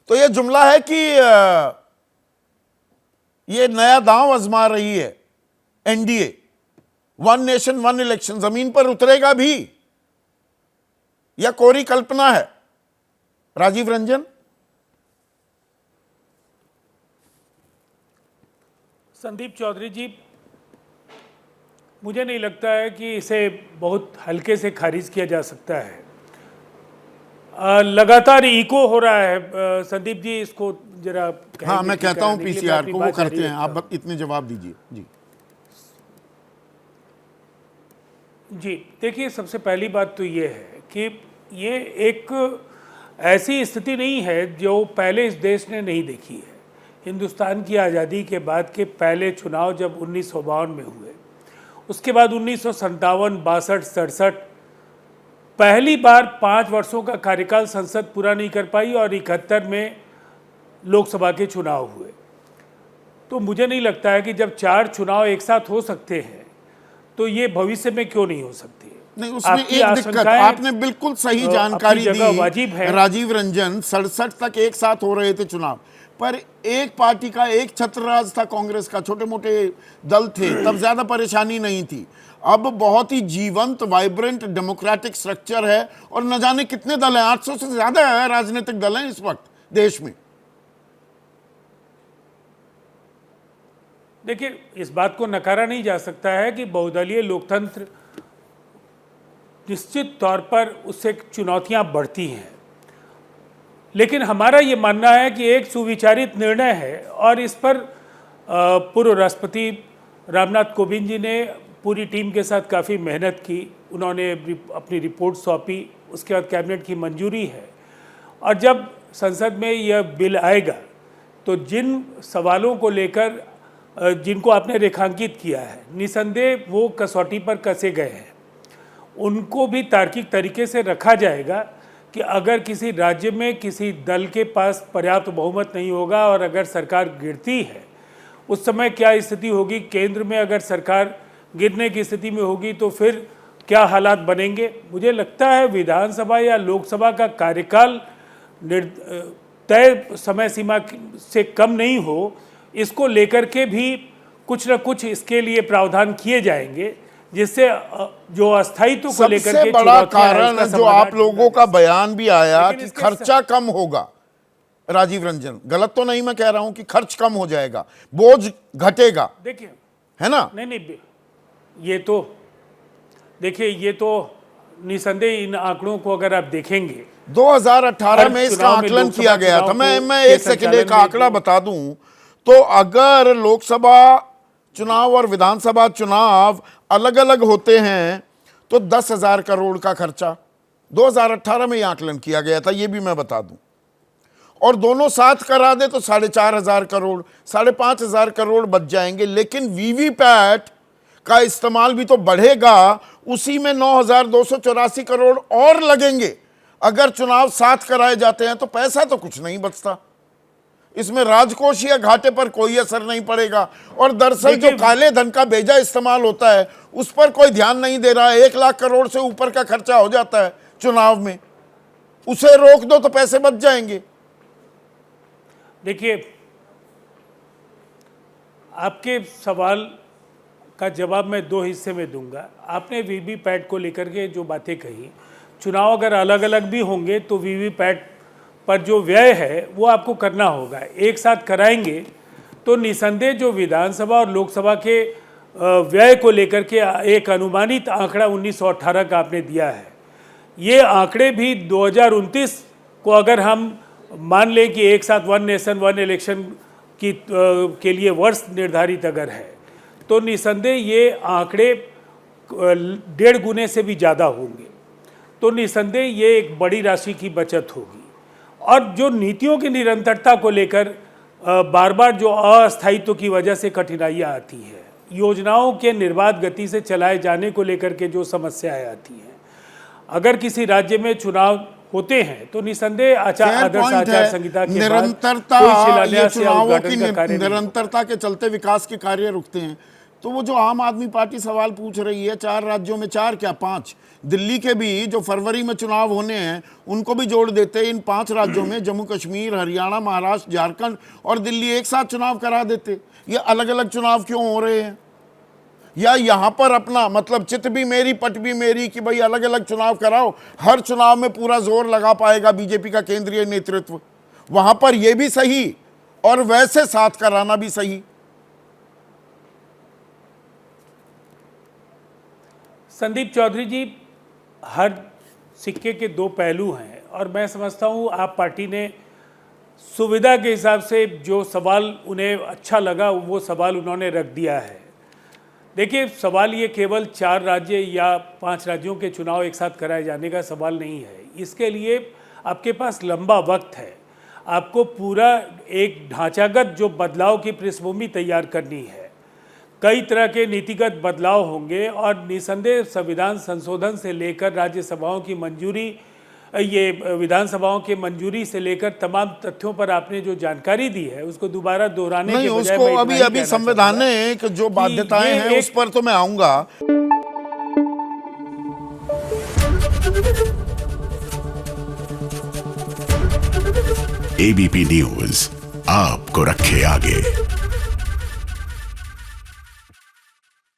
तो ये जुमला है कि ये नया दांव आजमा रही है NDA, one nation one election, जमीन पर उतरेगा भी या कोरी कल्पना है? राजीव रंजन। संदीप चौधरी जी, मुझे नहीं लगता है कि इसे बहुत हल्के से खारिज किया जा सकता है। लगातार इको हो रहा है। संदीप जी इसको जरा हाँ, मैं कहता हूं पीसीआर को, वो करते हैं। आप इतने जवाब दीजिए जी। जी देखिए, सबसे पहली बात तो ये है कि ये एक ऐसी स्थिति नहीं है जो पहले इस देश ने नहीं देखी है। हिंदुस्तान की आज़ादी के बाद के पहले चुनाव जब 1952 में हुए, उसके बाद 1957, 62, 67, पहली बार 5 वर्षों का कार्यकाल संसद पूरा नहीं कर पाई और 71 में लोकसभा के चुनाव हुए। तो मुझे नहीं लगता है कि जब 4 चुनाव एक साथ हो सकते हैं तो ये भविष्य में क्यों नहीं हो सकती। नहीं, उसमें एक दिक्कत, आपने बिल्कुल सही जानकारी दी राजीव रंजन। 67 तक एक साथ हो रहे थे चुनाव, पर एक पार्टी का एक छत्रराज था कांग्रेस का, छोटे मोटे दल थे, तब ज्यादा परेशानी नहीं थी। अब बहुत ही जीवंत, वाइब्रेंट डेमोक्रेटिक स्ट्रक्चर है और न जाने कितने दल हैं, 800 से ज्यादा है राजनीतिक दल हैं इस वक्त देश में। देखिए, इस बात को नकारा नहीं जा सकता है कि बहुदलीय लोकतंत्र निश्चित तौर पर उससे चुनौतियां बढ़ती हैं, लेकिन हमारा ये मानना है कि एक सुविचारित निर्णय है और इस पर पूर्व राष्ट्रपति रामनाथ कोविंद जी ने पूरी टीम के साथ काफ़ी मेहनत की। उन्होंने अपनी रिपोर्ट सौंपी, उसके बाद कैबिनेट की मंजूरी है और जब संसद में यह बिल आएगा तो जिन सवालों को लेकर जिनको आपने रेखांकित किया है, निसंदेह वो कसौटी पर कसे गए हैं, उनको भी तार्किक तरीके से रखा जाएगा कि अगर किसी राज्य में किसी दल के पास पर्याप्त बहुमत नहीं होगा और अगर सरकार गिरती है, उस समय क्या स्थिति होगी। केंद्र में अगर सरकार गिरने की स्थिति में होगी तो फिर क्या हालात बनेंगे। मुझे लगता है विधानसभा या लोकसभा का कार्यकाल तय समय सीमा से कम नहीं हो, इसको लेकर के भी कुछ न कुछ इसके लिए प्रावधान किए जाएंगे, जिससे जो अस्थायित्व को लेकर के सबसे बड़ा कारण जो आप लोगों का बयान भी आया कि खर्चा कम होगा। राजीव रंजन, गलत तो नहीं मैं कह रहा हूं कि खर्च कम हो जाएगा, बोझ घटेगा, देखिए, है ना? नहीं, ये तो देखिए, ये तो निसंदेह इन आंकड़ों को अगर आप देखेंगे 2018 में इसका आकलन किया गया था। मैं एक सेकंड एक आंकड़ा बता दूं तो अगर लोकसभा चुनाव और विधानसभा चुनाव अलग अलग होते हैं तो 10,000 करोड़ का खर्चा 2018 में यह आकलन किया गया था, यह भी मैं बता दूं। और दोनों साथ करा दे तो 4,500 करोड़, 5,500 करोड़ बच जाएंगे। लेकिन वीवीपैट का इस्तेमाल भी तो बढ़ेगा, उसी में 9,284 करोड़ और लगेंगे। अगर चुनाव साथ कराए जाते हैं तो पैसा तो कुछ नहीं बचता, इसमें राजकोष या घाटे पर कोई असर नहीं पड़ेगा। और दरअसल जो काले धन का बेजा इस्तेमाल होता है उस पर कोई ध्यान नहीं दे रहा है। 1 लाख करोड़ से ऊपर का खर्चा हो जाता है चुनाव में, उसे रोक दो तो पैसे बच जाएंगे। देखिए, आपके सवाल का जवाब मैं 2 हिस्से में दूंगा। आपने वीवीपैट को लेकर के जो बातें कही, चुनाव अगर अलग अलग भी होंगे तो वीवीपैट पर जो व्यय है वो आपको करना होगा। एक साथ कराएंगे तो निसंदेह जो विधानसभा और लोकसभा के व्यय को लेकर के एक अनुमानित आंकड़ा 1918 का आपने दिया है, ये आंकड़े भी 2029 को अगर हम मान लें कि एक साथ वन नेशन वन इलेक्शन के लिए वर्ष निर्धारित अगर है तो निसंदेह ये आंकड़े 1.5 गुने से भी ज़्यादा होंगे। तो निसंदेह ये एक बड़ी राशि की बचत होगी। और जो नीतियों की निरंतरता को लेकर बार बार जो अस्थायित्व की वजह से कठिनाइयाँ आती है, योजनाओं के निर्बाध गति से चलाए जाने को लेकर के जो समस्याएं आती हैं, अगर किसी राज्य में चुनाव होते हैं तो निसंदेह आदर्श आचार संहिता के निरंतरता, ये चुनावों की निरंतरता के चलते विकास के कार्य रुकते हैं। तो वो जो आम आदमी पार्टी सवाल पूछ रही है, 4 राज्यों में, 4 क्या 5, दिल्ली के भी जो फरवरी में चुनाव होने हैं उनको भी जोड़ देते, इन 5 राज्यों में जम्मू कश्मीर, हरियाणा, महाराष्ट्र, झारखंड और दिल्ली एक साथ चुनाव करा देते। ये अलग अलग चुनाव क्यों हो रहे हैं? या यहां पर अपना मतलब चित भी मेरी पट भी मेरी कि भाई अलग अलग चुनाव कराओ, हर चुनाव में पूरा जोर लगा पाएगा बीजेपी का केंद्रीय नेतृत्व, वहां पर यह भी सही और वैसे साथ कराना भी सही। संदीप चौधरी जी, हर सिक्के के 2 पहलू हैं और मैं समझता हूँ आप पार्टी ने सुविधा के हिसाब से जो सवाल उन्हें अच्छा लगा वो सवाल उन्होंने रख दिया है। देखिए, सवाल ये केवल 4 राज्य या 5 राज्यों के चुनाव एक साथ कराए जाने का सवाल नहीं है। इसके लिए आपके पास लंबा वक्त है, आपको पूरा एक ढांचागत जो बदलाव की पृष्ठभूमि तैयार करनी है। कई तरह के नीतिगत बदलाव होंगे और निसंदेह संविधान संशोधन से लेकर राज्यसभाओं की मंजूरी, ये विधानसभाओं की मंजूरी से लेकर तमाम तथ्यों पर आपने जो जानकारी दी है उसको दोबारा दोहराने नहीं, के बजाय उसको मैं इतना अभी ही अभी कहना संवैधानिक जो बाध्यताएं ये हैं उस पर तो मैं आऊंगा। एबीपी न्यूज आपको रखे आगे।